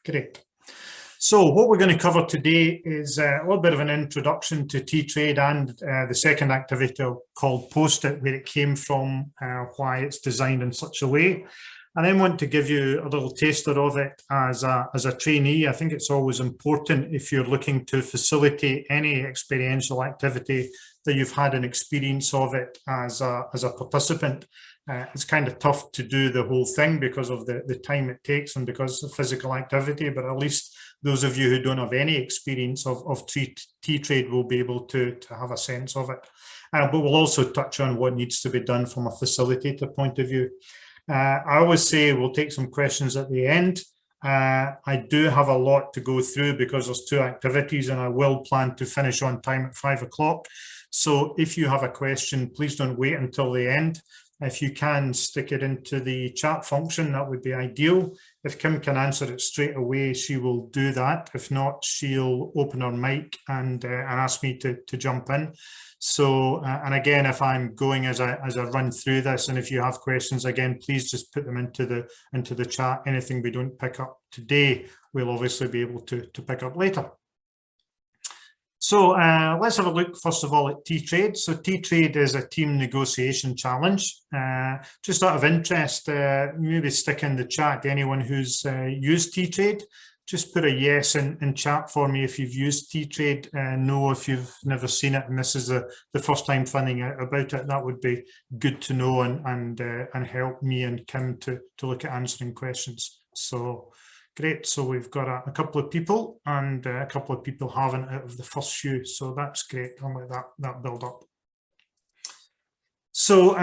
Great. So what we're going to cover today is a little bit of an introduction to TTrade and the second activity called Postit, where it came from, why it's designed in such a way. And then want to give you a little taster of it as a trainee. I think it's always important if you're looking to facilitate any experiential activity that you've had an experience of it as a participant. It's kind of tough to do the whole thing because of the time it takes and because of physical activity, but at least those of you who don't have any experience of TTrade will be able to have a sense of it. But we'll also touch on what needs to be done from a facilitator point of view. I always say we'll take some questions at the end. I do have a lot to go through because there's 2 activities and I will plan to finish on time at 5 o'clock. So if you have a question, please don't wait until the end. If you can stick it into the chat function, that would be ideal. If Kim can answer it straight away, she will do that. If not, she'll open her mic and ask me to jump in. So, and again, if I'm going as I run through this, and if you have questions, again, please just put them into the chat. Anything we don't pick up today, we'll obviously be able to pick up later. So let's have a look, first of all, at TTrade. So TTrade is a team negotiation challenge. Just out of interest, maybe stick in the chat anyone who's used TTrade. Just put a yes in chat for me if you've used TTrade, no if you've never seen it and this is the first time finding out about it. That would be good to know and help me and Kim to look at answering questions. So great, so we've got a couple of people and a couple of people haven't out of the first few, so that's great. I'll let that build up. So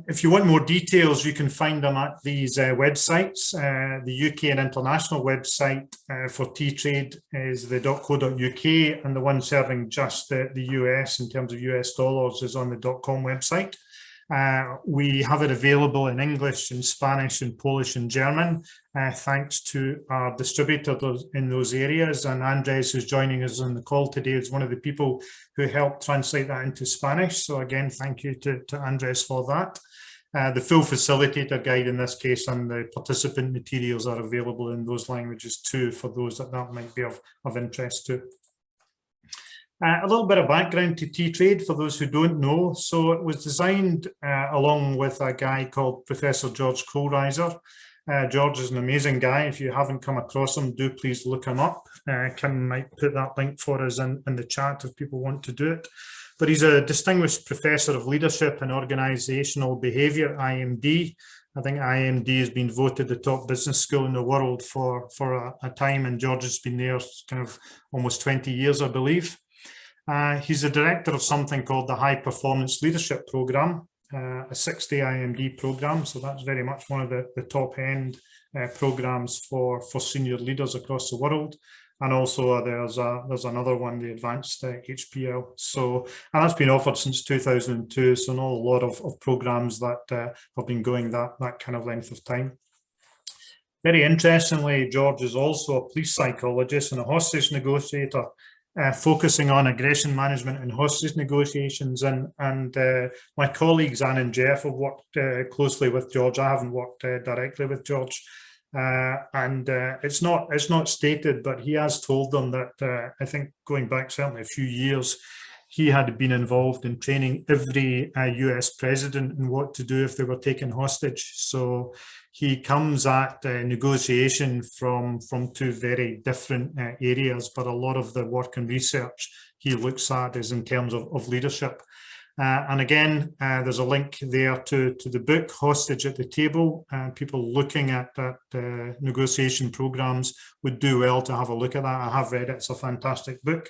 if you want more details, you can find them at these websites. The UK and international website for TTrade is the .co.uk, and the one serving just the US in terms of US dollars is on the .com website. We have it available in English, in Spanish, in Polish, and German, thanks to our distributor in those areas. And Andres, who's joining us on the call today, is one of the people who helped translate that into Spanish. So again, thank you to Andres for that. The full facilitator guide in this case and the participant materials are available in those languages too, for those that might be of interest to. A little bit of background to TTrade for those who don't know. So it was designed along with a guy called Professor George Kohlreiser. George is an amazing guy. If you haven't come across him, do please look him up. Kim might put that link for us in the chat if people want to do it. But he's a distinguished professor of leadership and organizational behavior, IMD. I think IMD has been voted the top business school in the world for a time, and George has been there kind of almost 20 years, I believe. He's the director of something called the High Performance Leadership Program, a 6-day IMD program. So that's very much one of the top end programs for senior leaders across the world. And also there's another one, the Advanced HPL. So, and that's been offered since 2002. So not a lot of programs that have been going that kind of length of time. Very interestingly, George is also a police psychologist and a hostage negotiator. Focusing on aggression management and hostage negotiations, and my colleagues Anne and Jeff have worked closely with George. I haven't worked directly with George, and it's not stated, but he has told them that I think going back certainly a few years, he had been involved in training every US president in what to do if they were taken hostage. So he comes at negotiation from 2 very different areas, but a lot of the work and research he looks at is in terms of leadership. And again, there's a link there to the book, Hostage at the Table. People looking at that negotiation programs would do well to have a look at that. I have read it, it's a fantastic book.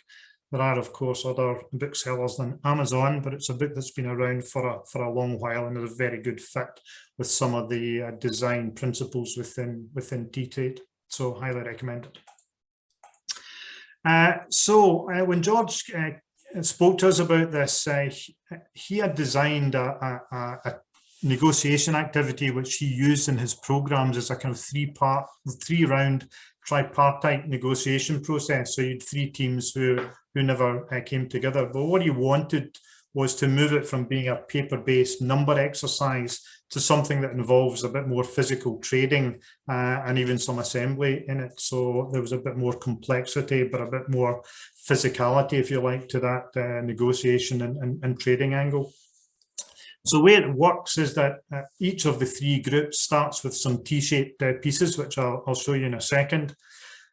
There are, of course, other booksellers than Amazon, but it's a book that's been around for a long while and is a very good fit with some of the design principles within TTrade. So highly recommended. When George spoke to us about this, he had designed a negotiation activity which he used in his programs as a kind of 3-round tripartite negotiation process. So you had 3 teams who never came together. But what he wanted was to move it from being a paper-based number exercise to something that involves a bit more physical trading and even some assembly in it. So there was a bit more complexity, but a bit more physicality, if you like, to that negotiation and trading angle. So the way it works is that each of the three groups starts with some T-shaped pieces, which I'll show you in a second.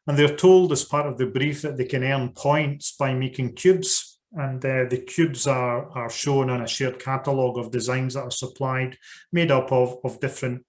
And they're told as part of the brief that they can earn points by making cubes. And the cubes are shown on a shared catalogue of designs that are supplied, made up of different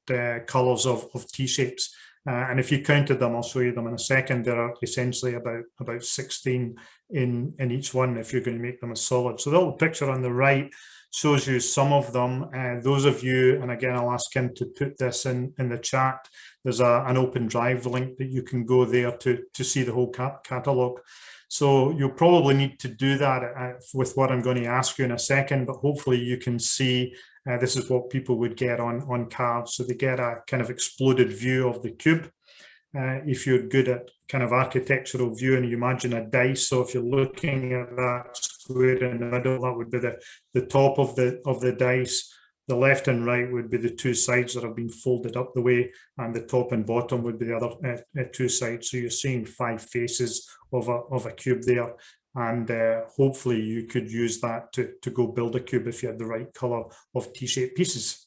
colours of T-shapes. And if you counted them, I'll show you them in a second, there are essentially about 16 in each one if you're going to make them a solid. So the little picture on the right shows you some of them. Those of you, and again, I'll ask him to put this in the chat, there's an open drive link that you can go there to see the whole catalogue. So you'll probably need to do that with what I'm going to ask you in a second, but hopefully you can see this is what people would get on cards. So they get a kind of exploded view of the cube. If you're good at kind of architectural view and you imagine a dice, so if you're looking at that square in the middle, that would be the top of the dice. The left and right would be the two sides that have been folded up the way, and the top and bottom would be the other two sides. So you're seeing 5 faces of a cube there, and hopefully you could use that to go build a cube if you had the right color of T-shaped pieces.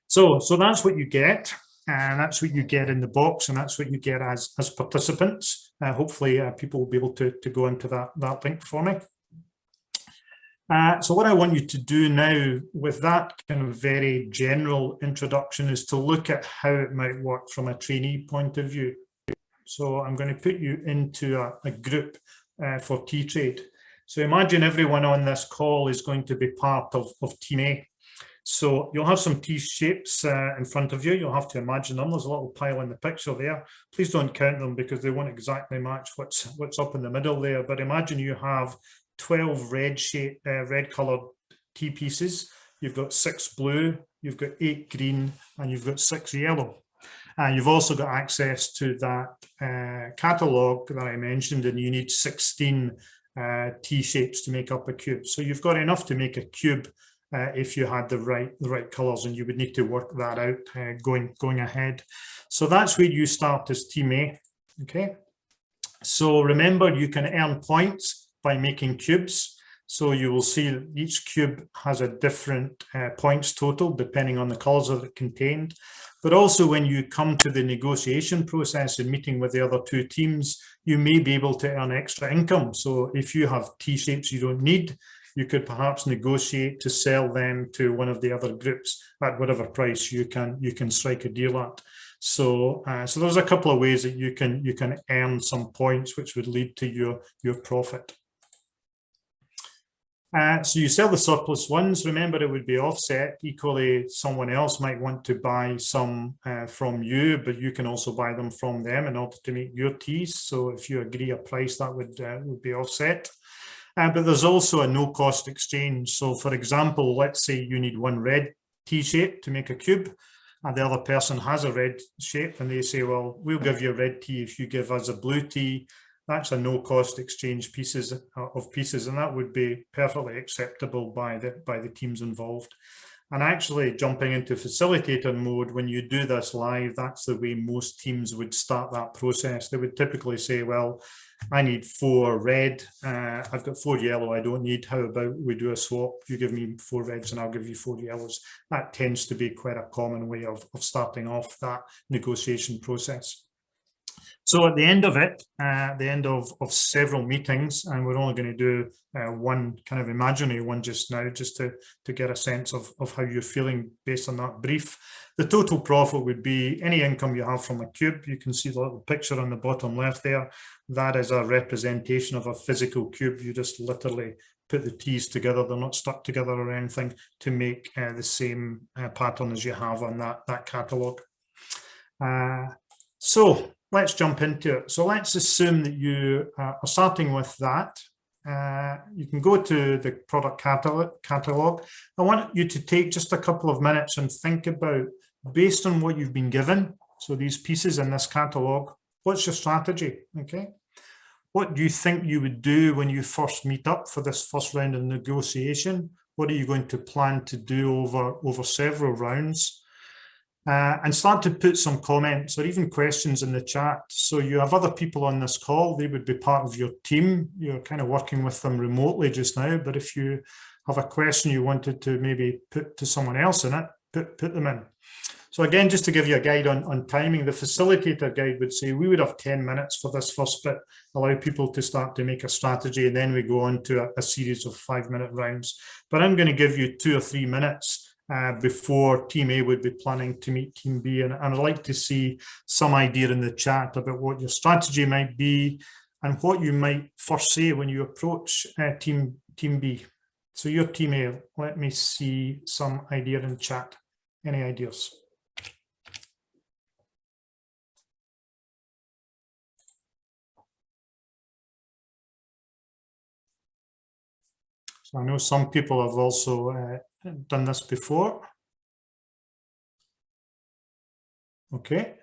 So that's what you get. And that's what you get in the box, and that's what you get as participants. Hopefully people will be able to go into that link for me. So what I want you to do now with that kind of very general introduction is to look at how it might work from a trainee point of view. So I'm going to put you into a group for TTrade. So imagine everyone on this call is going to be part of Team A. So you'll have some T-shapes in front of you. You'll have to imagine them. There's a little pile in the picture there. Please don't count them because they won't exactly match what's up in the middle there. But imagine you have 12 red coloured T pieces. You've got 6 blue, you've got 8 green, and you've got 6 yellow. You've also got access to that catalogue that I mentioned, and you need 16 T-shapes to make up a cube. So you've got enough to make a cube if you had the right colours, and you would need to work that out going ahead. So that's where you start as Team A. Okay. So remember, you can earn points by making cubes. So you will see that each cube has a different points total depending on the colours that it contained. But also when you come to the negotiation process and meeting with the other two teams, you may be able to earn extra income. So if you have T-shapes you don't need, you could perhaps negotiate to sell them to one of the other groups at whatever price you can strike a deal at. So so there's a couple of ways that you can earn some points, which would lead to your profit. So you sell the surplus ones. Remember, it would be offset. Equally, someone else might want to buy some from you, but you can also buy them from them in order to make your teas. So if you agree a price, that would be offset. But there's also a no-cost exchange. So for example, let's say you need one red T-shape to make a cube, and the other person has a red shape, and they say, well, we'll give you a red T if you give us a blue T. That's a no-cost exchange of pieces, and that would be perfectly acceptable by the teams involved. And actually, jumping into facilitator mode, when you do this live, that's the way most teams would start that process. They would typically say, well, I need 4 red, I've got 4 yellow I don't need, how about we do a swap? You give me 4 reds and I'll give you 4 yellows. That tends to be quite a common way of starting off that negotiation process. So at the end of it, the end of several meetings, and we're only going to do one kind of imaginary one just now, just to get a sense of how you're feeling based on that brief. The total profit would be any income you have from a cube. You can see the little picture on the bottom left there. That is a representation of a physical cube. You just literally put the T's together. They're not stuck together or anything to make the same pattern as you have on that catalogue. So let's jump into it. So let's assume that you are starting with that. You can go to the product catalog. I want you to take just a couple of minutes and think about, based on what you've been given, so these pieces in this catalog, what's your strategy, okay? what do you think you would do when you first meet up for this first round of negotiation? What are you going to plan to do over several rounds? And start to put some comments or even questions in the chat. So you have other people on this call, they would be part of your team. You're kind of working with them remotely just now, but if you have a question you wanted to maybe put to someone else in it, put them in. So again, just to give you a guide on timing, the facilitator guide would say we would have 10 minutes for this first bit, allow people to start to make a strategy, and then we go on to a series of 5-minute rounds. But I'm going to give you 2 or 3 minutes before Team A would be planning to meet Team B. And I'd like to see some idea in the chat about what your strategy might be and what you might first say when you approach Team B. So your Team A, let me see some idea in chat. Any ideas? So I know some people have also done this before. Okay.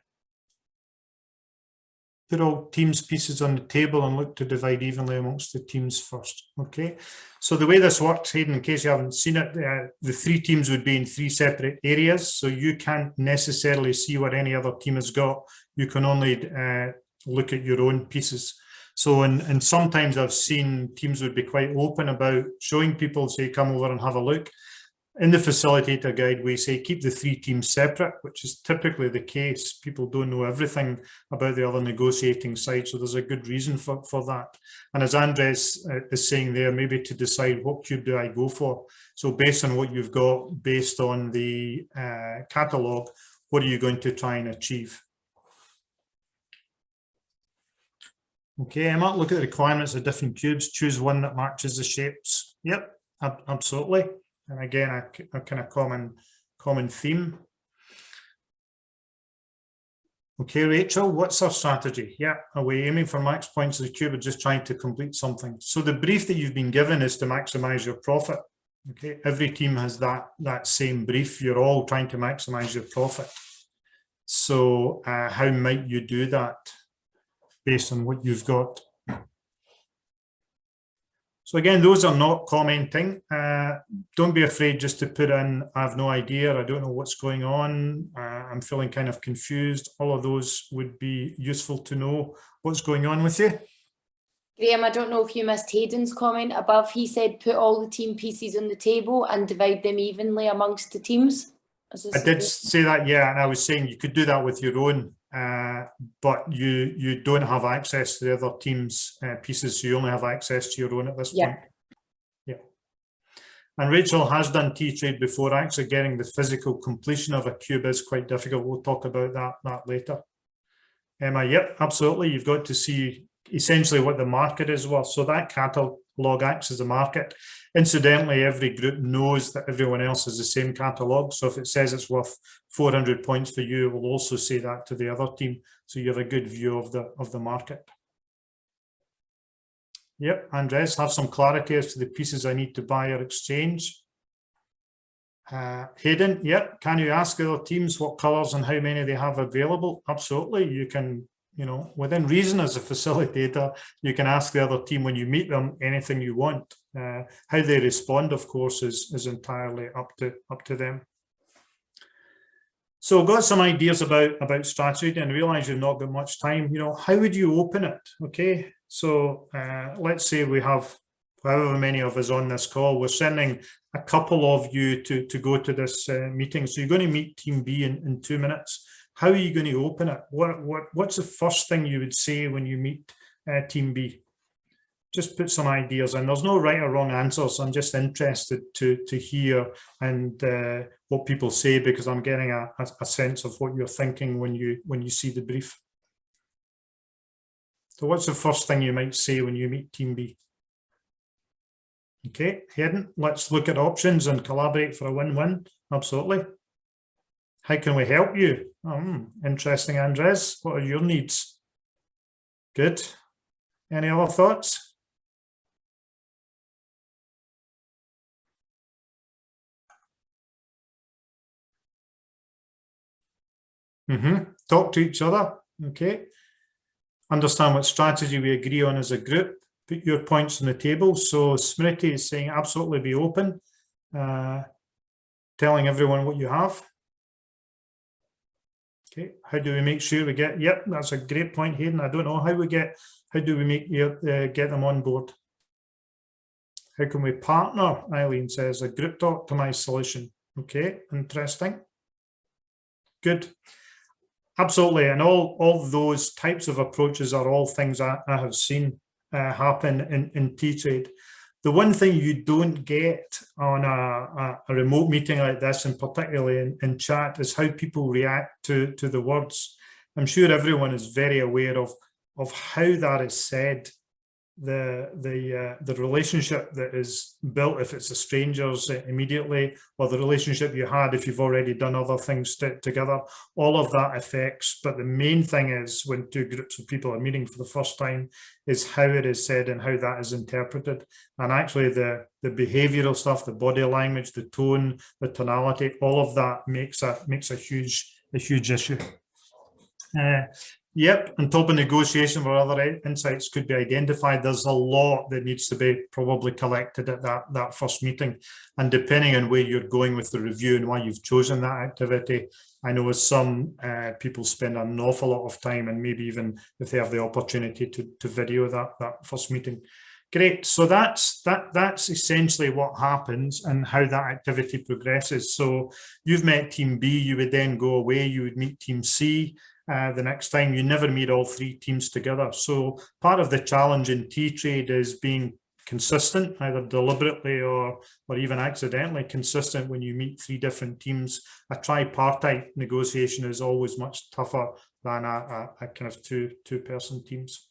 Put all teams pieces on the table and look to divide evenly amongst the teams first. Okay. So the way this works, Hayden, in case you haven't seen it, the 3 teams would be in 3 separate areas. So you can't necessarily see what any other team has got. You can only look at your own pieces. So, and sometimes I've seen teams would be quite open about showing people, say, come over and have a look. In the facilitator guide, we say keep the 3 teams separate, which is typically the case. People don't know everything about the other negotiating side, so there's a good reason for that. And as Andres is saying there, maybe to decide what cube do I go for. So based on what you've got, based on the catalogue, what are you going to try and achieve? Okay, I might look at the requirements of different cubes, choose one that matches the shapes. Yep, absolutely. And again, a kind of common theme. Okay, Rachel, what's our strategy? Yeah, are we aiming for max points of the cube or just trying to complete something? So the brief that you've been given is to maximize your profit. Okay, every team has that same brief. You're all trying to maximize your profit. So how might you do that based on what you've got? So again, those are not commenting. Don't be afraid just to put in, I have no idea, I don't know what's going on, I'm feeling kind of confused. All of those would be useful to know what's going on with you. Graham, I don't know if you missed Hayden's comment above. He said put all the team pieces on the table and divide them evenly amongst the teams. I did say that, yeah, and I was saying you could do that with your own, but you don't have access to the other team's pieces, so you only have access to your own at this point. Yeah. And Rachel has done TTrade before. Actually getting the physical completion of a cube is quite difficult. We'll talk about that later. Emma, yep, absolutely. You've got to see essentially what the market is worth. So that catalogue acts as a market. Incidentally, every group knows that everyone else has the same catalogue. So if it says it's worth 400 points for you, it will also say that to the other team. So you have a good view of the market. Yep, Andres, have some clarity as to the pieces I need to buy or exchange. Hayden, yep, can you ask other teams what colours and how many they have available? Absolutely, you can, you know, within reason as a facilitator, you can ask the other team when you meet them anything you want. How they respond, of course, is entirely up to them. So I've got some ideas about strategy and realize you've not got much time. You know, how would you open it? Okay, so let's say we have however many of us on this call. We're sending a couple of you to go to this meeting. So you're going to meet Team B in 2 minutes. How are you going to open it? What's the first thing you would say when you meet Team B? Just put some ideas in. There's no right or wrong answers. I'm just interested to hear and what people say, because I'm getting a sense of what you're thinking when you see the brief. So what's the first thing you might say when you meet Team B? Okay, Hayden, let's look at options and collaborate for a win-win. Absolutely. How can we help you? Interesting, Andres. What are your needs? Good. Any other thoughts? Talk to each other. Okay. understand what strategy we agree on as a group, put your points on the table. So Smriti is saying absolutely be open, telling everyone what you have. Okay, how do we make sure we get, yep, that's a great point, Hayden. I don't know how do we make get them on board? How can we partner? Eileen says a group to optimize solution. Okay, interesting. Good. Absolutely, and all those types of approaches are all things I have seen happen in TTrade. The one thing you don't get on a remote meeting like this, and particularly in chat, is how people react to the words. I'm sure everyone is very aware of how that is said. The relationship that is built if it's a strangers immediately, or the relationship you had if you've already done other things together, all of that affects. But the main thing is when two groups of people are meeting for the first time is how it is said and how that is interpreted. And actually the behavioral stuff, the body language, the tone, the tonality, all of that makes a huge issue. Yep, on top of negotiation where other insights could be identified, there's a lot that needs to be probably collected at that first meeting. And depending on where you're going with the review and why you've chosen that activity, I know some people spend an awful lot of time, and maybe even if they have the opportunity to video that first meeting. Great, so that's essentially what happens and how that activity progresses. So you've met team B, you would then go away, you would meet team C. The next time. You never meet all three teams together. So part of the challenge in TTrade is being consistent, either deliberately or even accidentally consistent when you meet three different teams. A tripartite negotiation is always much tougher than a kind of two-person teams.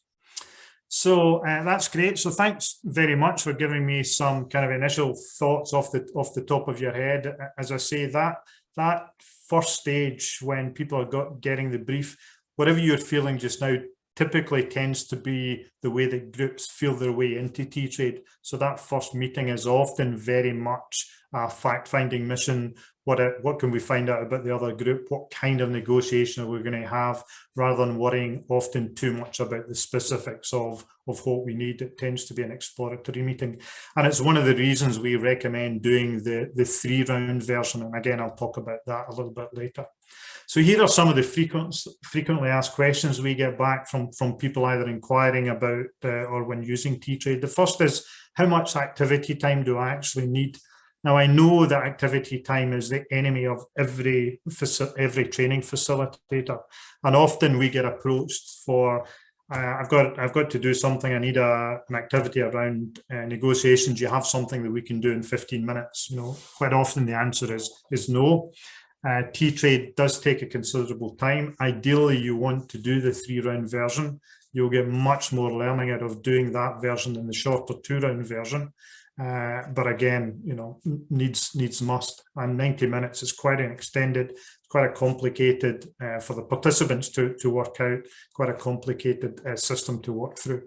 So that's great. So thanks very much for giving me some kind of initial thoughts off the top of your head. As I say, that first stage when people are getting the brief, whatever you're feeling just now typically tends to be the way that groups feel their way into TTrade. So that first meeting is often very much a fact-finding mission. What can we find out about the other group? What kind of negotiation are we going to have? Rather than worrying often too much about the specifics of what we need, it tends to be an exploratory meeting. And it's one of the reasons we recommend doing the 3-round version. And again, I'll talk about that a little bit later. So here are some of the frequently asked questions we get back from people either inquiring about or when using TTrade. The first is, how much activity time do I actually need? Now, I know that activity time is the enemy of every training facilitator, and often we get approached for, I've got to do something, I need an activity around negotiations. You have something that we can do in 15 minutes? You know, quite often the answer is no. TTrade does take a considerable time. Ideally, you want to do the 3-round version. You'll get much more learning out of doing that version than the shorter 2-round version. But again, you know, needs must. And 90 minutes is quite an extended, quite a complicated for the participants to work out, quite a complicated system to work through.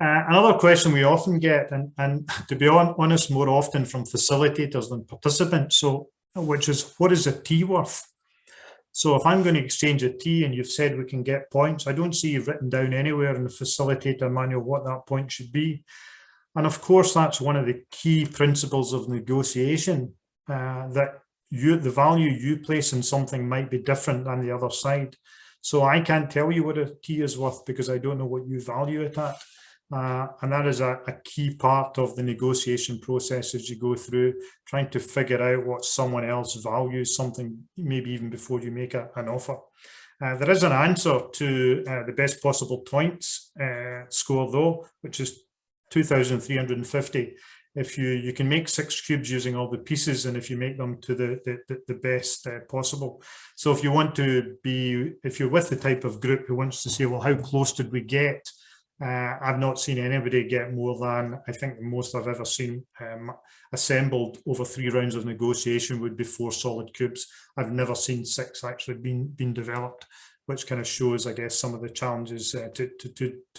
Another question we often get, and to be honest, more often from facilitators than participants, so which is, what is a T worth? So if I'm going to exchange a T and you've said we can get points, I don't see you've written down anywhere in the facilitator manual what that point should be. And of course, that's one of the key principles of negotiation, that the value you place in something might be different than the other side. So I can't tell you what a T is worth because I don't know what you value it at. And that is a key part of the negotiation process as you go through, trying to figure out what someone else values something, maybe even before you make an offer. There is an answer to the best possible points score though, which is 2,350. If you can make 6 cubes using all the pieces, and if you make them to the best possible. So if you want to be, if you're with the type of group who wants to say, well, how close did we get? I've not seen anybody get more than, I think the most I've ever seen assembled over 3 rounds of negotiation would be 4 solid cubes. I've never seen 6 actually being developed, which kind of shows, I guess, some of the challenges to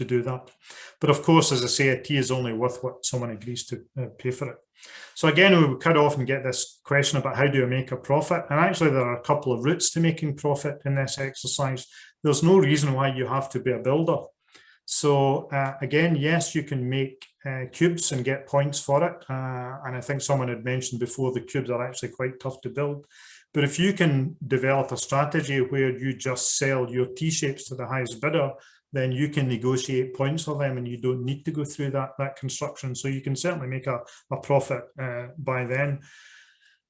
do that. But of course, as I say, a T is only worth what someone agrees to pay for it. So again, we quite often get this question about how do I make a profit? And actually, there are a couple of routes to making profit in this exercise. There's no reason why you have to be a builder. So again, yes, you can make cubes and get points for it. And I think someone had mentioned before, the cubes are actually quite tough to build. But if you can develop a strategy where you just sell your T-shapes to the highest bidder, then you can negotiate points for them and you don't need to go through that construction. So you can certainly make a profit by then.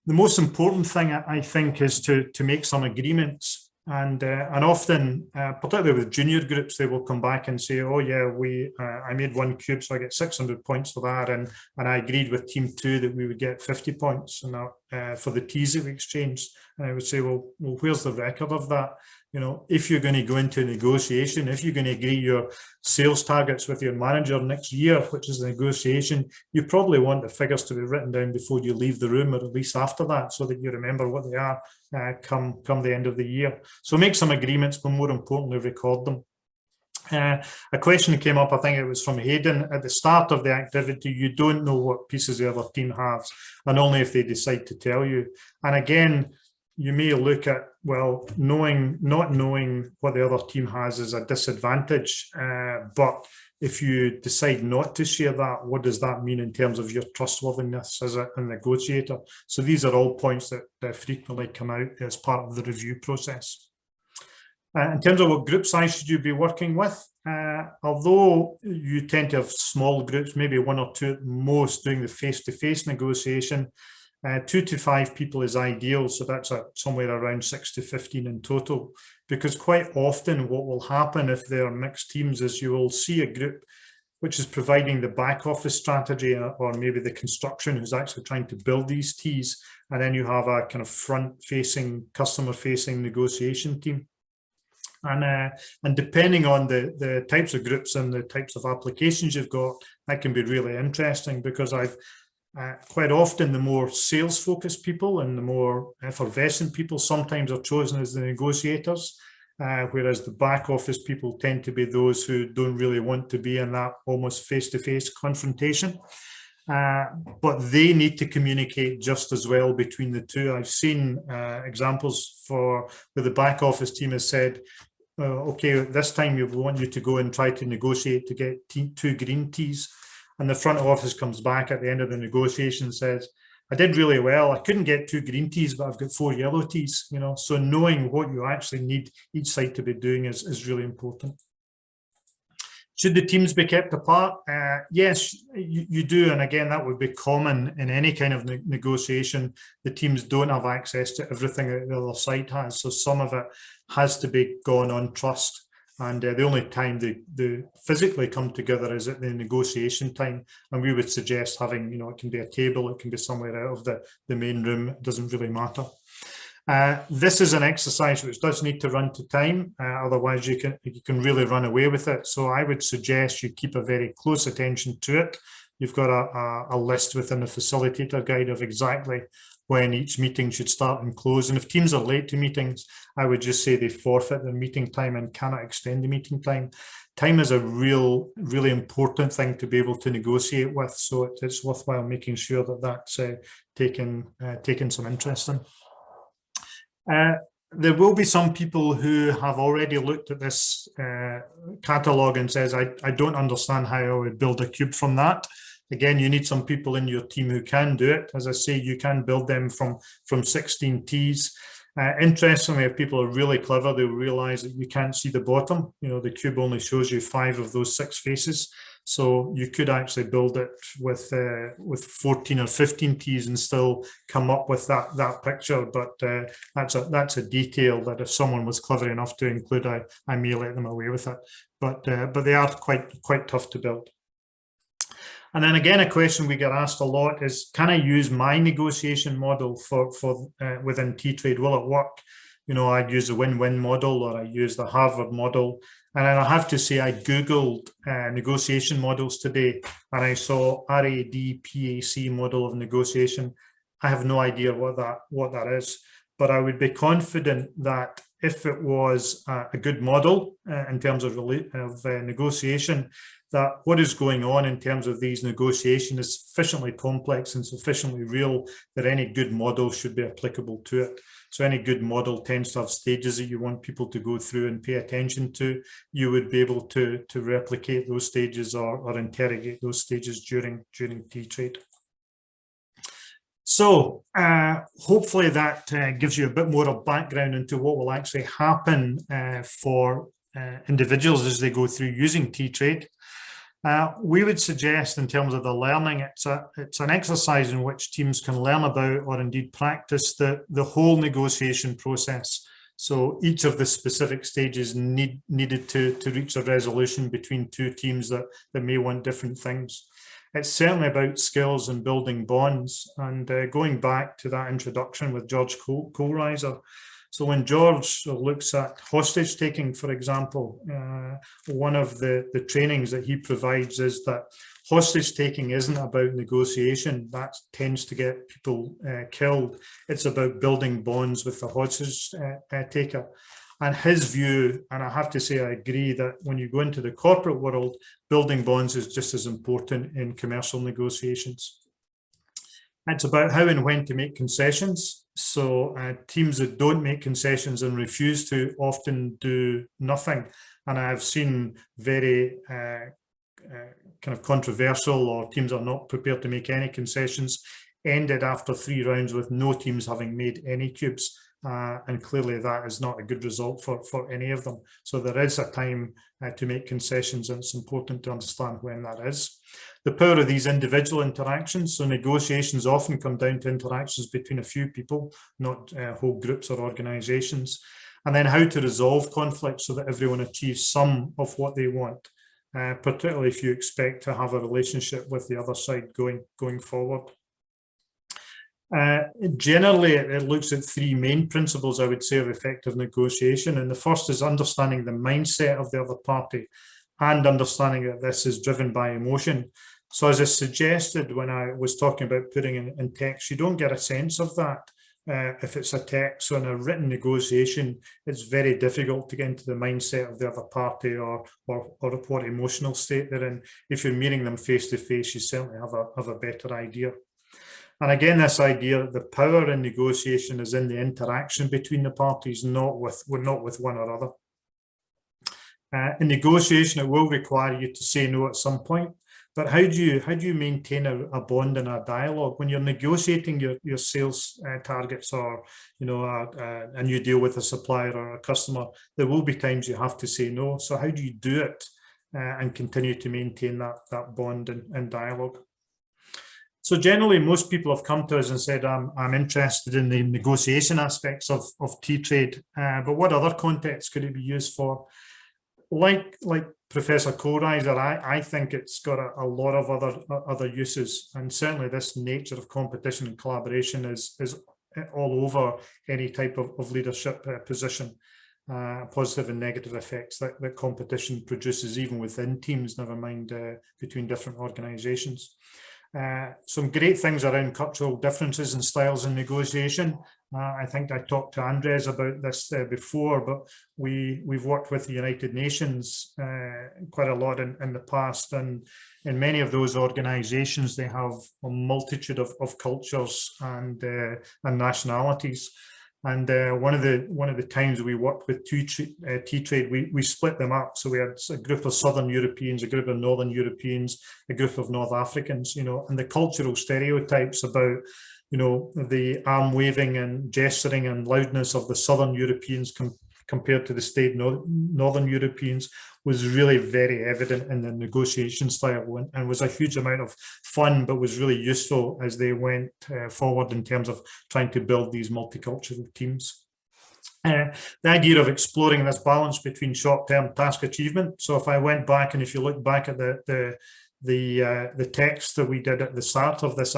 The most important thing, I think, is to make some agreements. And often, particularly with junior groups, they will come back and say, oh yeah, I made 1 cube, so I get 600 points for that. And I agreed with team 2 that we would get 50 points for the teas that we exchanged. And I would say, well, where's the record of that? You know, if you're going to go into a negotiation, if you're going to agree your sales targets with your manager next year, which is a negotiation, you probably want the figures to be written down before you leave the room, or at least after that, so that you remember what they are come the end of the year. So make some agreements, but more importantly, record them. A question came up, I think it was from Hayden, at the start of the activity, you don't know what pieces the other team has, and only if they decide to tell you. And again, you may look at, well, not knowing what the other team has is a disadvantage, but if you decide not to share that, what does that mean in terms of your trustworthiness as a negotiator? So these are all points that frequently come out as part of the review process. In terms of what group size should you be working with, although you tend to have small groups, maybe 1 or 2 at most doing the face-to-face negotiation, 2 to 5 people is ideal, so that's somewhere around 6 to 15 in total, because quite often what will happen if there are mixed teams is you will see a group which is providing the back office strategy, or maybe the construction who's actually trying to build these teas, and then you have a kind of front-facing, customer-facing negotiation team. And depending on the types of groups and the types of applications you've got, that can be really interesting, because I've quite often the more sales focused people and the more effervescent people sometimes are chosen as the negotiators, whereas the back office people tend to be those who don't really want to be in that almost face-to-face confrontation. But they need to communicate just as well between the two. I've seen examples where the back office team has said, okay, this time we want you to go and try to negotiate to get 2 green teas. And the front office comes back at the end of the negotiation and says, I did really well. I couldn't get 2 green teas, but I've got 4 yellow teas. You know, so knowing what you actually need each side to be doing is really important. Should the teams be kept apart? Yes, you do. And again, that would be common in any kind of negotiation. The teams don't have access to everything that the other side has. So some of it has to be gone on trust. And the only time they physically come together is at the negotiation time. And we would suggest having, you know, it can be a table, it can be somewhere out of the main room. It doesn't really matter. This is an exercise which does need to run to time. Otherwise, you can really run away with it. So I would suggest you keep a very close attention to it. You've got a list within the facilitator guide of exactly when each meeting should start and close. And if teams are late to meetings, I would just say they forfeit their meeting time and cannot extend the meeting time. Time is a really important thing to be able to negotiate with. So it's worthwhile making sure that that's taken some interest in. There will be some people who have already looked at this catalogue and says, I don't understand how I would build a cube from that. Again, you need some people in your team who can do it. As I say, you can build them from 16 teas. Interestingly, if people are really clever, they'll realize that you can't see the bottom. You know, the cube only shows you 5 of those 6 faces. So you could actually build it with 14 or 15 teas and still come up with that picture. But that's a detail that if someone was clever enough to include, I may let them away with it. But they are quite tough to build. And then again, a question we get asked a lot is, can I use my negotiation model for within TTrade? Will it work? You know, I'd use the win-win model, or I use the Harvard model. And then I have to say, I Googled negotiation models today, and I saw RADPAC model of negotiation. I have no idea what that is, but I would be confident that if it was a good model in terms of negotiation, that what is going on in terms of these negotiations is sufficiently complex and sufficiently real that any good model should be applicable to it. So any good model tends to have stages that you want people to go through and pay attention to. You would be able to replicate those stages or interrogate those stages during TTrade. So hopefully that gives you a bit more of background into what will actually happen for individuals as they go through using TTrade. We would suggest in terms of the learning, it's an exercise in which teams can learn about or indeed practice the whole negotiation process. So each of the specific stages needed to reach a resolution between two teams that may want different things. It's certainly about skills and building bonds, and going back to that introduction with George Kohlreiser. So when George looks at hostage taking, for example, one of the trainings that he provides is that hostage taking isn't about negotiation. That tends to get people killed. It's about building bonds with the hostage taker. And his view, and I have to say I agree, that when you go into the corporate world, building bonds is just as important in commercial negotiations. It's about how and when to make concessions. So teams that don't make concessions and refuse to often do nothing. And I've seen very kind of controversial, or teams are not prepared to make any concessions, ended after 3 rounds with no teams having made any cubes. And clearly that is not a good result for any of them. So there is a time to make concessions, and it's important to understand when that is. The power of these individual interactions. So negotiations often come down to interactions between a few people, not whole groups or organizations. And then how to resolve conflict so that everyone achieves some of what they want, particularly if you expect to have a relationship with the other side going forward. Generally, it looks at 3 main principles, I would say, of effective negotiation. And the first is understanding the mindset of the other party and understanding that this is driven by emotion. So as I suggested when I was talking about putting in text, you don't get a sense of that if it's a text. So in a written negotiation, it's very difficult to get into the mindset of the other party or what emotional state they're in. If you're meeting them face to face, you certainly have a better idea. And again, this idea that the power in negotiation is in the interaction between the parties, not with one or other. In negotiation, it will require you to say no at some point. But how do you maintain a bond and a dialogue when you're negotiating your sales targets, or a new deal with a supplier or a customer? There will be times you have to say no. So how do you do it and continue to maintain that bond and dialogue? So generally, most people have come to us and said, I'm interested in the negotiation aspects of TTrade, but what other contexts could it be used for? Like Professor Kohlreiser, I think it's got a lot of other uses, and certainly this nature of competition and collaboration is all over any type of leadership position. Positive and negative effects that competition produces, even within teams, never mind between different organizations. Some great things around cultural differences and styles in negotiation. I think I talked to Andres about this before, but we've worked with the United Nations quite a lot in the past, and in many of those organizations they have a multitude of cultures and nationalities. And one of the times we worked with TTrade, we split them up. So we had a group of Southern Europeans, a group of Northern Europeans, a group of North Africans, and the cultural stereotypes about, the arm waving and gesturing and loudness of the Southern Europeans compared to the staid Northern Europeans was really very evident in the negotiation style, and was a huge amount of fun, but was really useful as they went forward in terms of trying to build these multicultural teams. The idea of exploring this balance between short-term task achievement. So if I went back, and if you look back at the text that we did at the start of this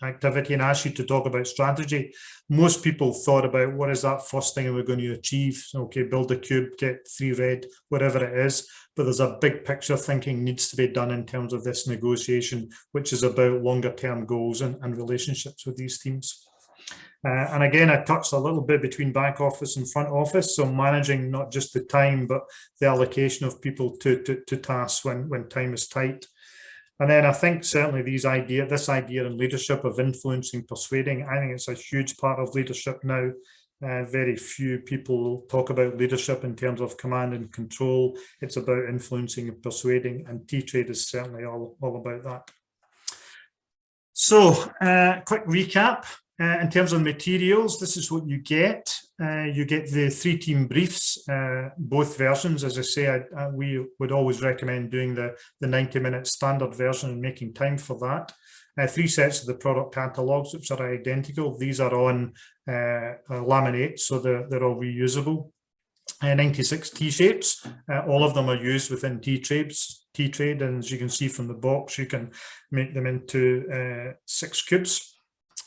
activity and asked you to talk about strategy, most people thought about what is that first thing we're going to achieve. Okay, build a cube, get 3 red, whatever it is. But there's a big picture thinking needs to be done in terms of this negotiation, which is about longer term goals and relationships with these teams. And again, I touched a little bit between back office and front office, so managing not just the time, but the allocation of people to tasks when time is tight. And then I think certainly this idea in leadership of influencing, persuading, I think it's a huge part of leadership now. Very few people talk about leadership in terms of command and control. It's about influencing and persuading, and TTrade is certainly all about that. So, quick recap. In terms of materials, this is what you get. You get the 3-team briefs, both versions. As I say, we would always recommend doing the 90-minute standard version and making time for that. 3 sets of the product catalogues, which are identical. These are on laminate, so they're all reusable. 96 T-shapes, all of them are used within TTrade, and as you can see from the box, you can make them into 6 cubes.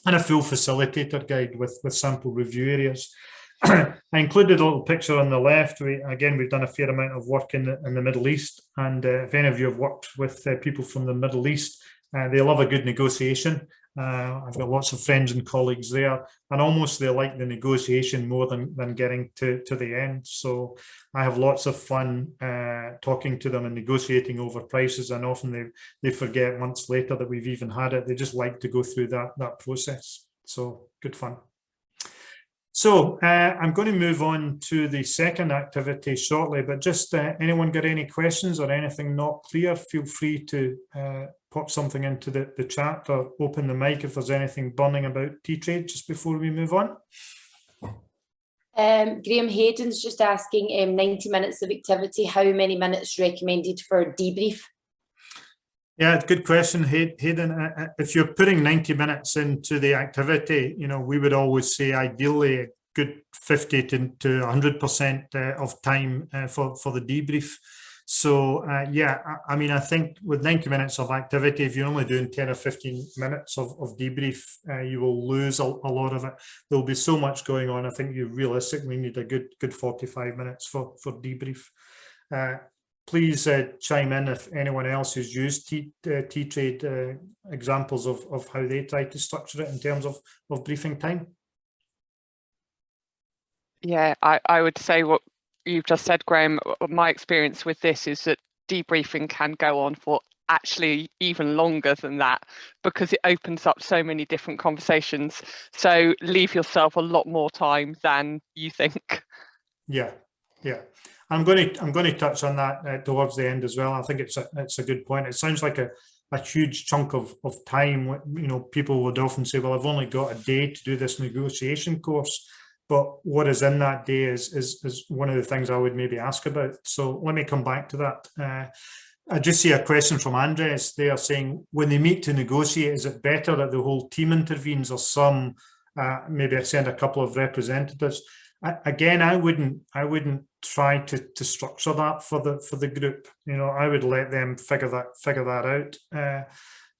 And a full facilitator guide with sample review areas. I included a little picture on the left. We've done a fair amount of work in the Middle East, and if any of you have worked with people from the Middle East, they love a good negotiation. I've got lots of friends and colleagues there, and almost they like the negotiation more than getting to the end. So I have lots of fun talking to them and negotiating over prices, and often they forget months later that we've even had it. They just like to go through that process. So good fun. So I'm going to move on to the second activity shortly, but just anyone got any questions or anything not clear, feel free to pop something into the chat or open the mic if there's anything burning about TTrade just before we move on. Graham Hayden's just asking 90 minutes of activity, how many minutes recommended for debrief? Yeah, good question, Hayden. If you're putting 90 minutes into the activity, we would always say ideally a good 50 to 100% of time for the debrief. So yeah, I mean, I think with 90 minutes of activity, if you're only doing 10 or 15 minutes of debrief, you will lose a lot of it. There'll be so much going on. I think you realistically need a good 45 minutes for debrief. Please chime in if anyone else has used TTrade examples of how they try to structure it in terms of briefing time. Yeah, I would say what you've just said, Graham. My experience with this is that debriefing can go on for actually even longer than that, because it opens up so many different conversations. So leave yourself a lot more time than you think. Yeah. I'm going to touch on that towards the end as well. I think it's a good point. It sounds like a huge chunk of time. People would often say, well, I've only got a day to do this negotiation course. But what is in that day is one of the things I would maybe ask about. So let me come back to that. I just see a question from Andres. They are saying, when they meet to negotiate, is it better that the whole team intervenes, or some maybe I send a couple of representatives? Again, I wouldn't try to structure that for the group. I would let them figure that out.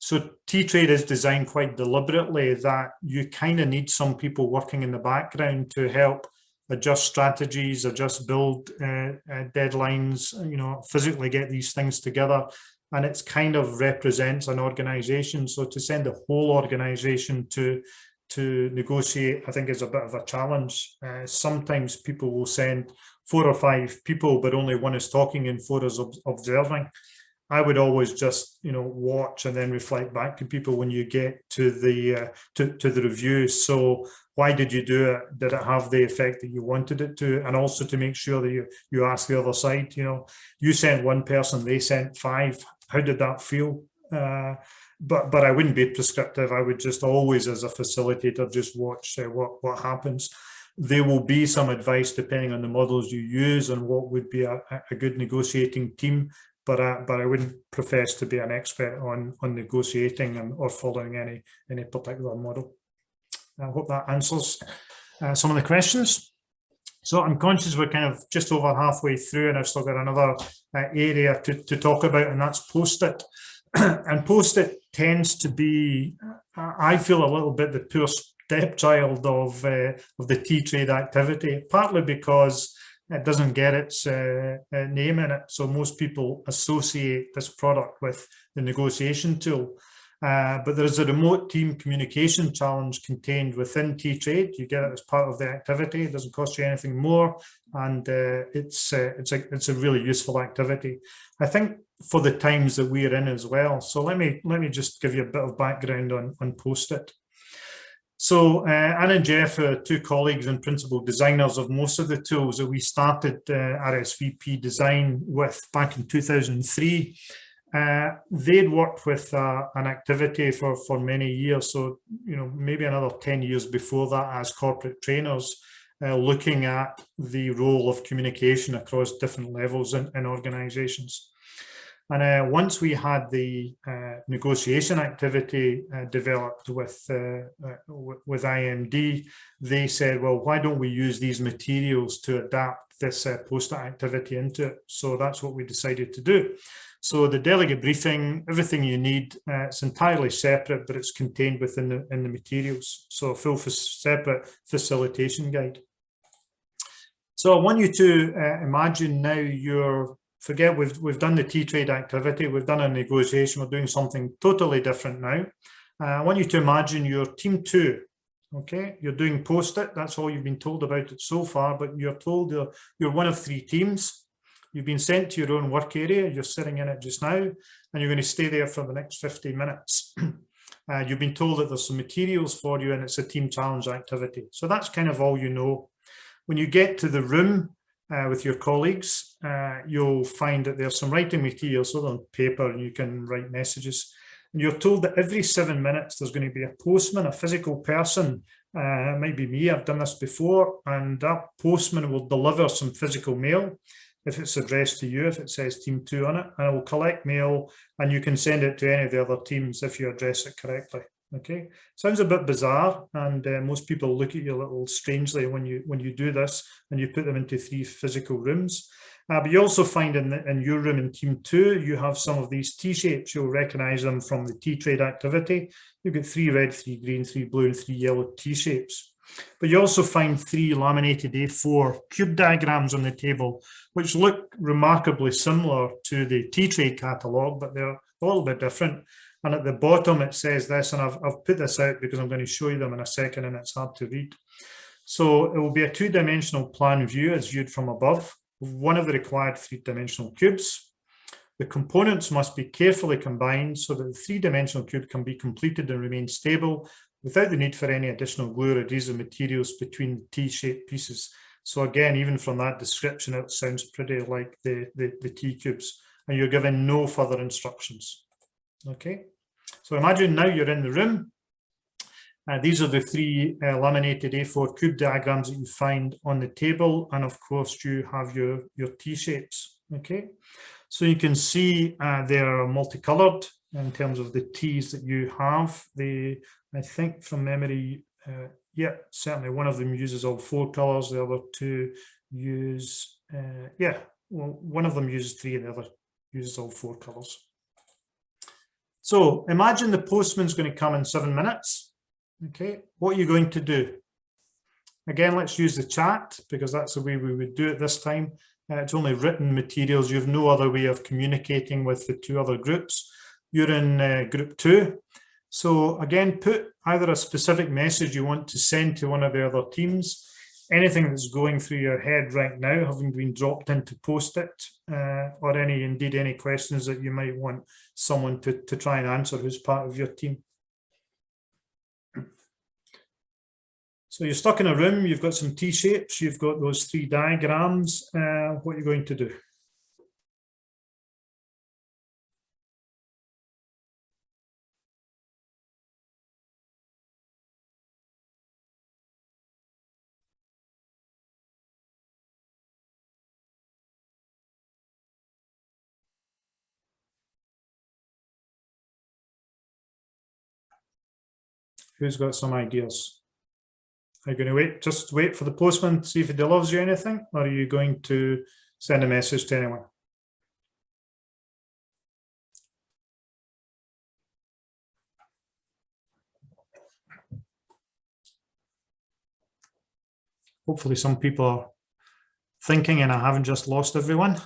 So TTrade is designed quite deliberately that you kind of need some people working in the background to help adjust strategies, adjust build deadlines, physically get these things together. And it's kind of represents an organization. So to send the whole organization to negotiate, I think is a bit of a challenge. Sometimes people will send 4 or 5 people, but only one is talking and 4 is observing. I would always just, watch and then reflect back to people when you get to the review. So why did you do it? Did it have the effect that you wanted it to? And also to make sure that you ask the other side, you sent 1 person, they sent 5. How did that feel? But I wouldn't be prescriptive. I would just always, as a facilitator, just watch what happens. There will be some advice depending on the models you use and what would be a good negotiating team. But I wouldn't profess to be an expert on negotiating or following any particular model. I hope that answers some of the questions. So I'm conscious we're kind of just over halfway through, and I've still got another area to talk about, and that's Postit. And Postit tends to be, I feel, a little bit the poor stepchild of the TTrade activity, partly because it doesn't get its name in it. So most people associate this product with the negotiation tool. But there is a remote team communication challenge contained within TTrade. You get it as part of the activity. It doesn't cost you anything more, and it's a really useful activity, I think, for the times that we're in as well. So let me just give you a bit of background on Postit. So Anne and Jeff are two colleagues and principal designers of most of the tools that we started RSVP Design with back in 2003. They'd worked with an activity for many years, so maybe another 10 years before that, as corporate trainers, looking at the role of communication across different levels in organizations. And once we had the negotiation activity developed with IMD, they said, well, why don't we use these materials to adapt this Postit activity into it? So that's what we decided to do. So the delegate briefing, everything you need, it's entirely separate, but it's contained within the materials. So a full separate facilitation guide. So I want you to imagine now forget we've done the TTrade activity, we've done a negotiation, we're doing something totally different now. I want you to imagine you're team 2, okay? You're doing Postit, that's all you've been told about it so far, but you're told you're one of 3 teams. You've been sent to your own work area, you're sitting in it just now, and you're going to stay there for the next 50 minutes. You've been told that there's some materials for you and it's a team challenge activity. So that's kind of all you know. When you get to the room with your colleagues, you'll find that there's some writing materials on paper and you can write messages. And you're told that every 7 minutes there's going to be a postman, a physical person. It might be me, I've done this before, and that postman will deliver some physical mail if it's addressed to you, if it says team 2 on it, and it will collect mail and you can send it to any of the other teams if you address it correctly. Okay, sounds a bit bizarre, and most people look at you a little strangely when you do this and you put them into 3 physical rooms. But you also find in your room in team 2, you have some of these T-shapes. You'll recognize them from the TTrade activity. You've got 3 red, 3 green, 3 blue, and 3 yellow T-shapes. But you also find 3 laminated A4 cube diagrams on the table, which look remarkably similar to the TTrade catalogue, but they're a little bit different. And at the bottom it says this, and I've put this out because I'm going to show you them in a second and it's hard to read. So it will be a 2-dimensional plan view as viewed from above, one of the required 3-dimensional cubes. The components must be carefully combined so that the 3-dimensional cube can be completed and remain stable without the need for any additional glue or adhesive materials between the T-shaped pieces. So again, even from that description, it sounds pretty like the T-cubes, and you're given no further instructions. Okay, so imagine now you're in the room. These are the 3 laminated A4 cube diagrams that you find on the table, and of course you have your T-shapes. Okay, so you can see they are multicolored in terms of the T's that you have. I think from memory, yeah, certainly one of them uses all 4 colors, the other 2 use, yeah, well, one of them uses 3 and the other uses all 4 colors. So imagine the postman's going to come in 7 minutes. Okay, what are you going to do? Again, let's use the chat because that's the way we would do it this time. It's only written materials. You have no other way of communicating with the 2 other groups. You're in group 2. So again, put either a specific message you want to send to one of the other teams, anything that's going through your head right now, having been dropped into Postit, or any questions that you might want someone to try and answer who's part of your team. So you're stuck in a room, you've got some T-shapes, you've got those 3 diagrams. What are you going to do? Who's got some ideas? Are you going to just wait for the postman to see if he delivers you anything, or are you going to send a message to anyone? Hopefully some people are thinking and I haven't just lost everyone.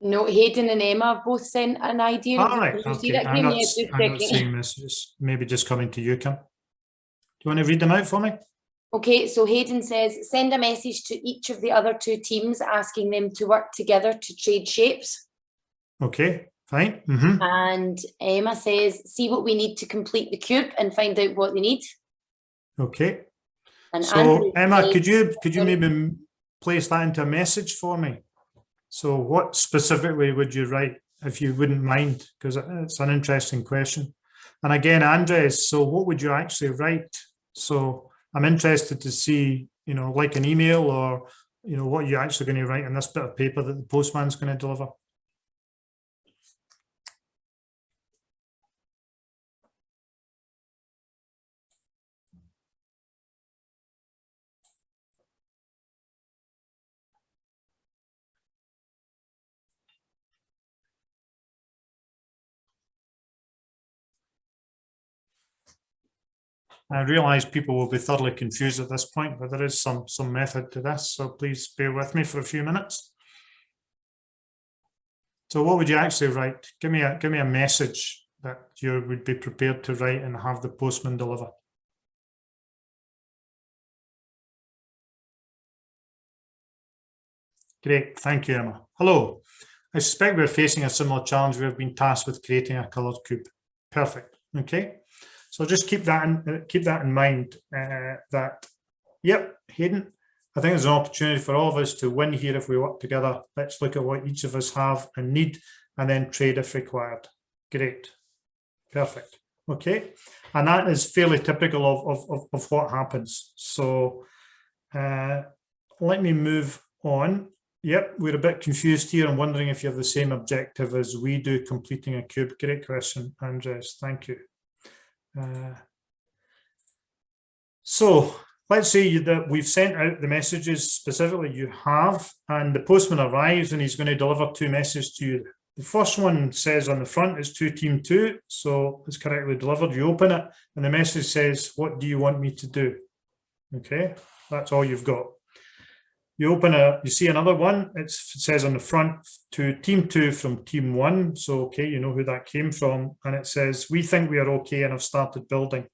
No, Hayden and Emma have both sent an idea. All right, Did you see okay. that, Graham? Yeah, just I'm not checking. seeing messages. Maybe just coming to you, Kim. Do you want to read them out for me? Okay, so Hayden says, send a message to each of the other 2 teams asking them to work together to trade shapes. Okay, fine. And Emma says, see what we need to complete the cube and find out what they need. Okay. And So Andrew Emma, says, could you sorry. maybe place that into a message for me? So what specifically would you write, if you wouldn't mind, because it's an interesting question. And again, Andres, so what would you actually write? So I'm interested to see, you know, like an email or, you know, what you're actually going to write on this bit of paper that the postman's going to deliver. I realise people will be thoroughly confused at this point, but there is some method to this, so please bear with me for a few minutes. So what would you actually write? Give me a message that you would be prepared to write and have the postman deliver. Great, thank you, Emma. Hello. I suspect we're facing a similar challenge. We've been tasked with creating a coloured cube. Perfect. Okay. So just keep that in mind. That, yep, Hayden, I think there's an opportunity for all of us to win here if we work together. Let's look at what each of us have and need, and then trade if required. Great. Perfect. Okay. And that is fairly typical of what happens. So let me move on. Yep, we're a bit confused here. I'm wondering if you have the same objective as we do, completing a cube. Great question, Andres. Thank you. So let's say that we've sent out the messages specifically you have, and the postman arrives and he's going to deliver 2 messages to you. The first one says on the front is to team 2, so it's correctly delivered. You open it and the message says, what do you want me to do? Okay, that's all you've got. You open you see another one, it says on the front to team 2 from team 1. So, okay, you know who that came from. And it says, we think we are okay and have started building.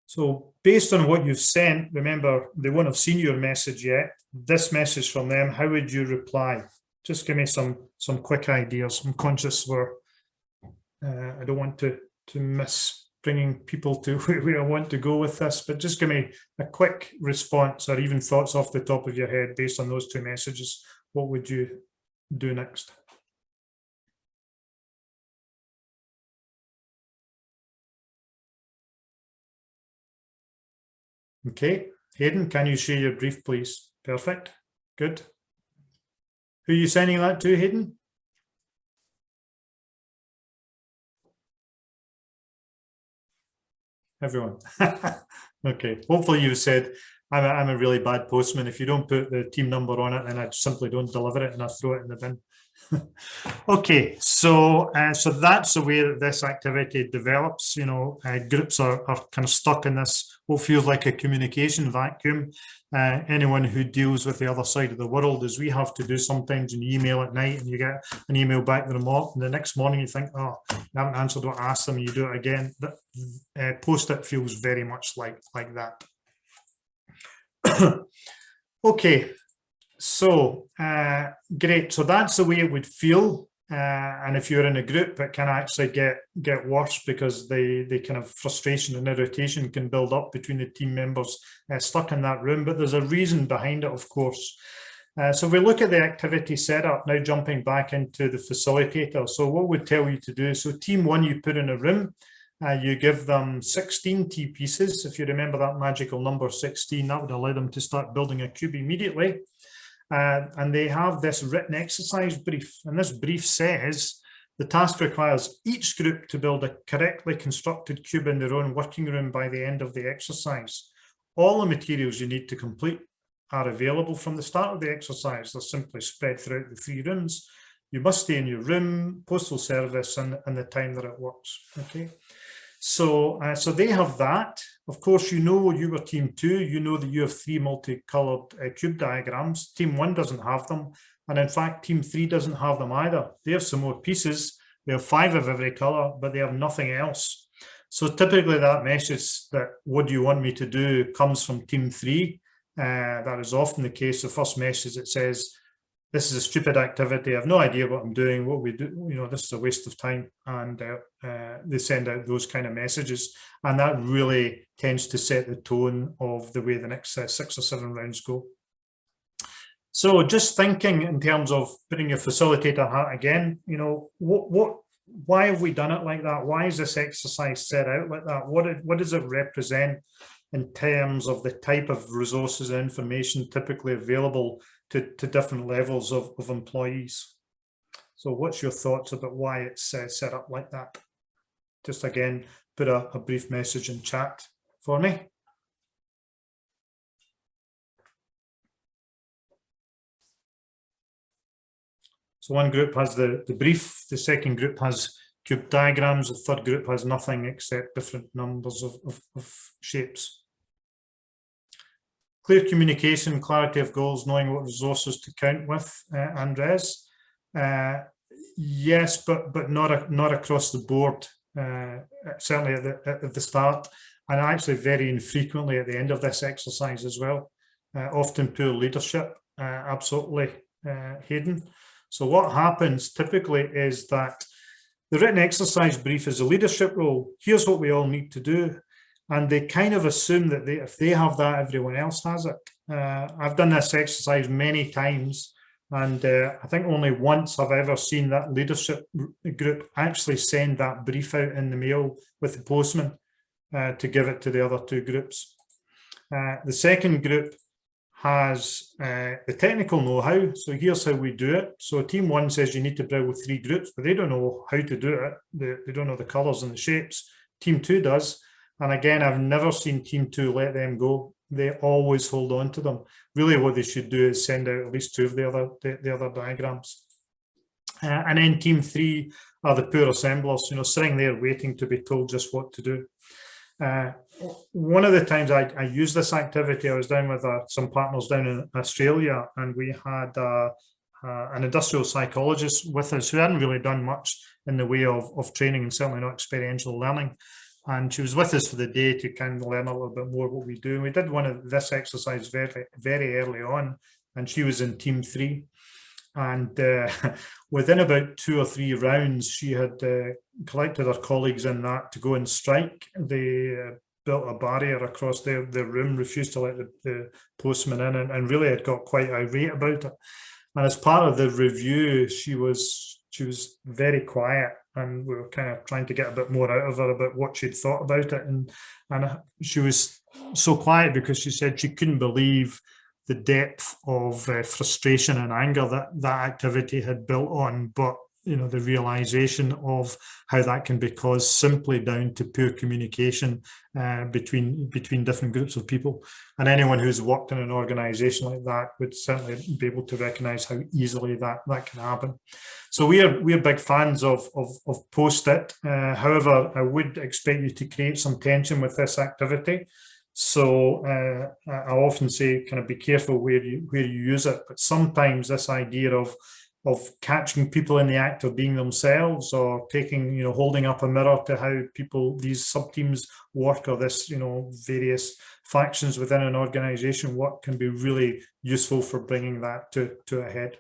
So based on what you've sent, remember, they won't have seen your message yet. This message from them, how would you reply? Just give me some quick ideas. I'm conscious I don't want to miss bringing people to where I want to go with this, but just give me a quick response or even thoughts off the top of your head based on those 2 messages. What would you do next? Okay, Hayden, can you share your brief, please? Perfect, good. Who are you sending that to, Hayden? Everyone. Okay, hopefully you said, I'm a really bad postman. If you don't put the team number on it, then I simply don't deliver it and I throw it in the bin. Okay, so that's the way that this activity develops. You know, groups are kind of stuck in this what feels like a communication vacuum. Anyone who deals with the other side of the world, as we have to do sometimes, and you email at night and you get an email back the next morning, you think, oh, you haven't answered what I asked them, and you do it again. Postit feels very much like that. Okay. So great. So that's the way it would feel. And if you're in a group, it can actually get worse because the kind of frustration and irritation can build up between the team members stuck in that room. But there's a reason behind it, of course. So if we look at the activity setup, now jumping back into the facilitator. So what would tell you to do? So team 1, you put in a room. You give them 16 T pieces. If you remember that magical number 16, that would allow them to start building a cube immediately. And they have this written exercise brief, and this brief says the task requires each group to build a correctly constructed cube in their own working room by the end of the exercise. All the materials you need to complete are available from the start of the exercise. They're simply spread throughout the 3 rooms. You must stay in your room, postal service, and the time that it works. Okay. So, so they have that. Of course, you know you were team 2, you know that you have 3 multicolored cube diagrams. Team 1 doesn't have them. And in fact, team 3 doesn't have them either. They have some more pieces. They have 5 of every color, but they have nothing else. So typically that message that what do you want me to do comes from team 3. That is often the case. The first message that says, this is a stupid activity. I have no idea what I'm doing. What we do, you know, this is a waste of time. And they send out those kind of messages. And that really tends to set the tone of the way the next 6 or 7 rounds go. So just thinking in terms of putting your facilitator hat again, you know, why have we done it like that? Why is this exercise set out like that? What does it represent in terms of the type of resources and information typically available to different levels of employees? So what's your thoughts about why it's set up like that? Just again, put a brief message in chat for me. So one group has the brief, the second group has cube diagrams, the third group has nothing except different numbers of shapes. Clear communication, clarity of goals, knowing what resources to count with, Andres. Yes, but not across the board, certainly at the start, and actually very infrequently at the end of this exercise as well. Often poor leadership, absolutely, Hayden. So what happens typically is that the written exercise brief is a leadership role. Here's what we all need to do. And they kind of assume that if they have that, everyone else has it. I've done this exercise many times, and I think only once I've ever seen that leadership group actually send that brief out in the mail with the postman to give it to the other 2 groups. The second group has the technical know-how. So here's how we do it. So team 1 says you need to build with 3 groups, but they don't know how to do it. They don't know the colors and the shapes. Team 2 does. And again, I've never seen team 2 let them go. They always hold on to them. Really what they should do is send out at least 2 of the other diagrams. And then team 3 are the poor assemblers, you know, sitting there waiting to be told just what to do. One of the times I used this activity, I was down with some partners down in Australia, and we had an industrial psychologist with us who hadn't really done much in the way of training, and certainly not experiential learning. And she was with us for the day to kind of learn a little bit more what we do. And we did one of this exercise very, very early on, and she was in team 3. And within about 2 or 3 rounds, she had collected her colleagues in that to go and strike. They built a barrier across their room, refused to let the postman in, and really had got quite irate about it. And as part of the review, she was very quiet, and we were kind of trying to get a bit more out of her about what she'd thought about it. And she was so quiet because she said she couldn't believe the depth of frustration and anger that activity had built on, but you know, the realization of how that can be caused simply down to poor communication between different groups of people. And anyone who's worked in an organization like that would certainly be able to recognize how easily that can happen. So we are big fans of Postit. However, I would expect you to create some tension with this activity. So I often say, kind of be careful where you use it. But sometimes this idea of catching people in the act of being themselves, or taking, you know, holding up a mirror to how these sub-teams work, or this, you know, various factions within an organization work, can be really useful for bringing that to a head.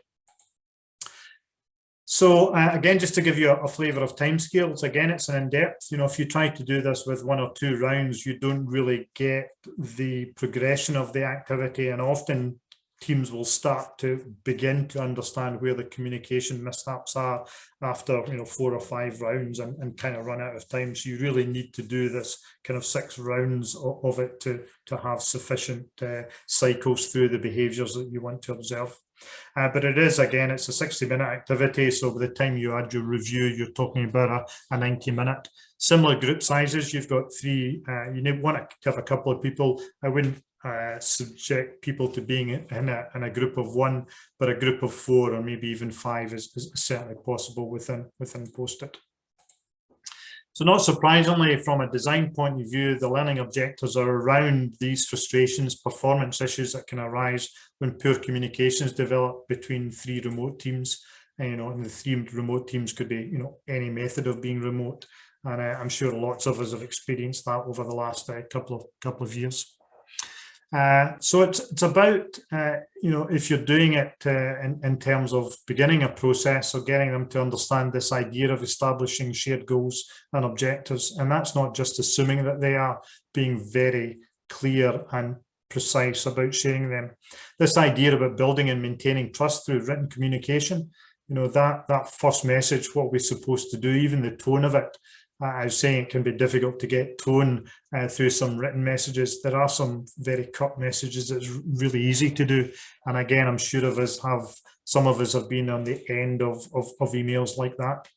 So again, just to give you a flavour of timescales, again, it's an in-depth. You know, if you try to do this with 1 or 2 rounds, you don't really get the progression of the activity, and often teams will start to begin to understand where the communication mishaps are after, you know, 4 or 5 rounds, and kind of run out of time. So you really need to do this kind of 6 rounds of it to have sufficient cycles through the behaviours that you want to observe. But it is, again, it's a 60-minute activity. So by the time you add your review, you're talking about a 90-minute. Similar group sizes, you've got 3, you want to have a couple of people. I wouldn't subject people to being in a group of 1, but a group of 4 or maybe even 5 is certainly possible within Postit. So not surprisingly, from a design point of view, the learning objectives are around these frustrations, performance issues that can arise when poor communications develop between 3 remote teams. And, and the 3 remote teams could be, any method of being remote. And I'm sure lots of us have experienced that over the last couple of years. So it's about, if you're doing it in terms of beginning a process or getting them to understand this idea of establishing shared goals and objectives. And that's not just assuming that they are, being very clear and precise about sharing them. This idea about building and maintaining trust through written communication, that first message, what we're supposed to do, even the tone of it. I was saying it can be difficult to get tone through some written messages. There are some very cut messages that's really easy to do. And again, I'm sure some of us have been on the end of emails like that.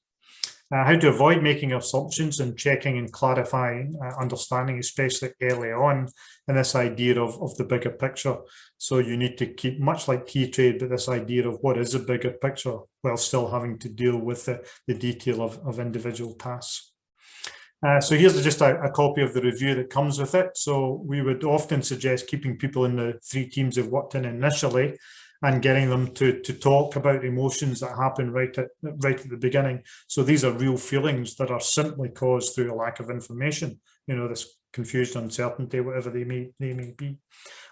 How to avoid making assumptions and checking and clarifying understanding, especially early on, and this idea of the bigger picture. So you need to keep, much like TTrade, but this idea of what is a bigger picture while still having to deal with the detail of individual tasks. So here's just a copy of the review that comes with it. So we would often suggest keeping people in the 3 teams they've worked in initially and getting them to talk about emotions that happen right at the beginning. So these are real feelings that are simply caused through a lack of information, this confusion, uncertainty, whatever they may be.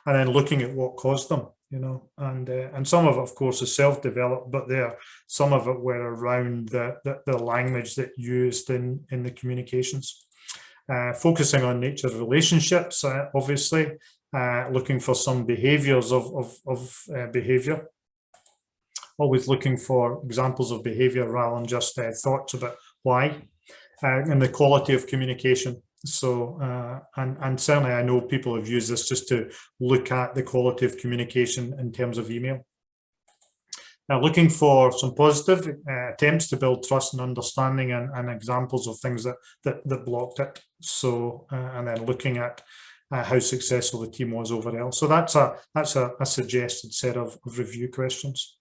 And then looking at what caused them, and some of it, of course, is self-developed, but some of it were around the language that used in the communications. Focusing on nature of relationships, obviously, looking for some behaviors of behavior. Always looking for examples of behavior rather than just thoughts about why, and the quality of communication. So, and certainly I know people have used this just to look at the quality of communication in terms of email. Now, looking for some positive attempts to build trust and understanding and examples of things that blocked it. So, and then looking at how successful the team was overall. So that's a suggested set of review questions.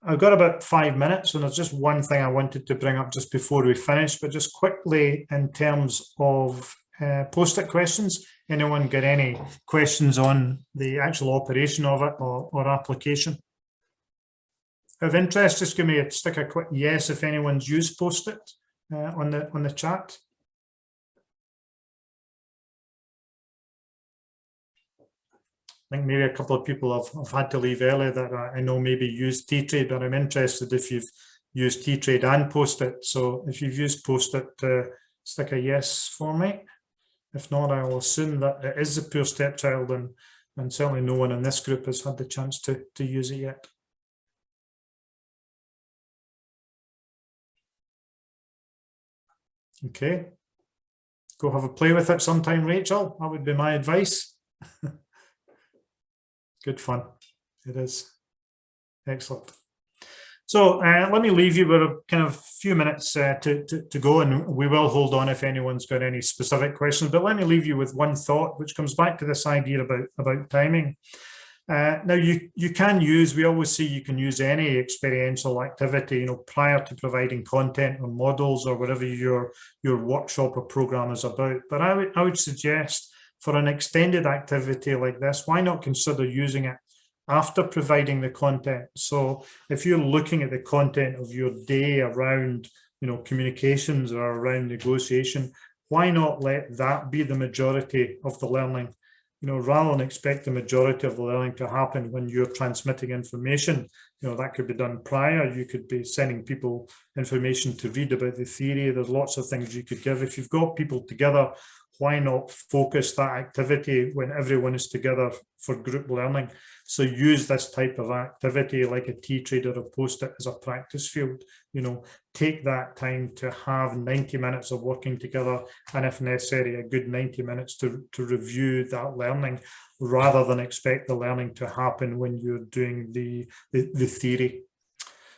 I've got about 5 minutes, and there's just one thing I wanted to bring up just before we finish, but just quickly in terms of Postit questions. Anyone got any questions on the actual operation of it or application? Of interest, just stick a quick yes if anyone's used Postit on the chat. I think maybe a couple of people have had to leave early that I know maybe used TTrade, but I'm interested if you've used TTrade and Postit. So if you've used Postit, stick a yes for me. If not, I will assume that it is a poor stepchild, and certainly no one in this group has had the chance to use it yet. Okay. Go have a play with it sometime, Rachel. That would be my advice. Good fun. It is. Excellent. So let me leave you with a kind of few minutes to go, and we will hold on if anyone's got any specific questions. But let me leave you with one thought, which comes back to this idea about timing. Now, you can use, we always say you can use any experiential activity, prior to providing content or models or whatever your workshop or program is about. But I would suggest for an extended activity like this, why not consider using it after providing the content? So if you're looking at the content of your day around, communications or around negotiation, why not let that be the majority of the learning? Rather than expect the majority of the learning to happen when you're transmitting information, that could be done prior. You could be sending people information to read about the theory. There's lots of things you could give. If you've got people together, why not focus that activity when everyone is together for group learning? So use this type of activity like a TTrade or a Postit as a practice field. Take that time to have 90 minutes of working together, and if necessary, a good 90 minutes to review that learning, rather than expect the learning to happen when you're doing the theory.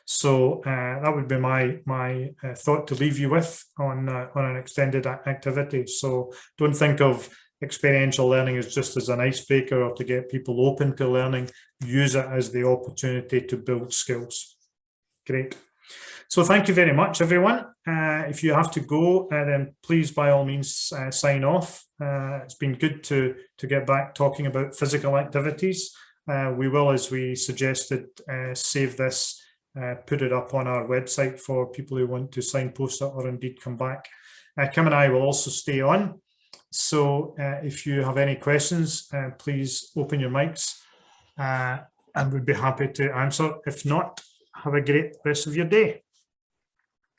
So that would be my thought to leave you with on an extended activity. So don't think of experiential learning as just as an icebreaker or to get people open to learning. Use it as the opportunity to build skills. Great. So thank you very much, everyone. If you have to go, then please, by all means, sign off. It's been good to get back talking about physical activities. We will, as we suggested, save this, put it up on our website for people who want to signpost it or indeed come back. Kim and I will also stay on. So if you have any questions, please open your mics and we'd be happy to answer. If not, have a great rest of your day.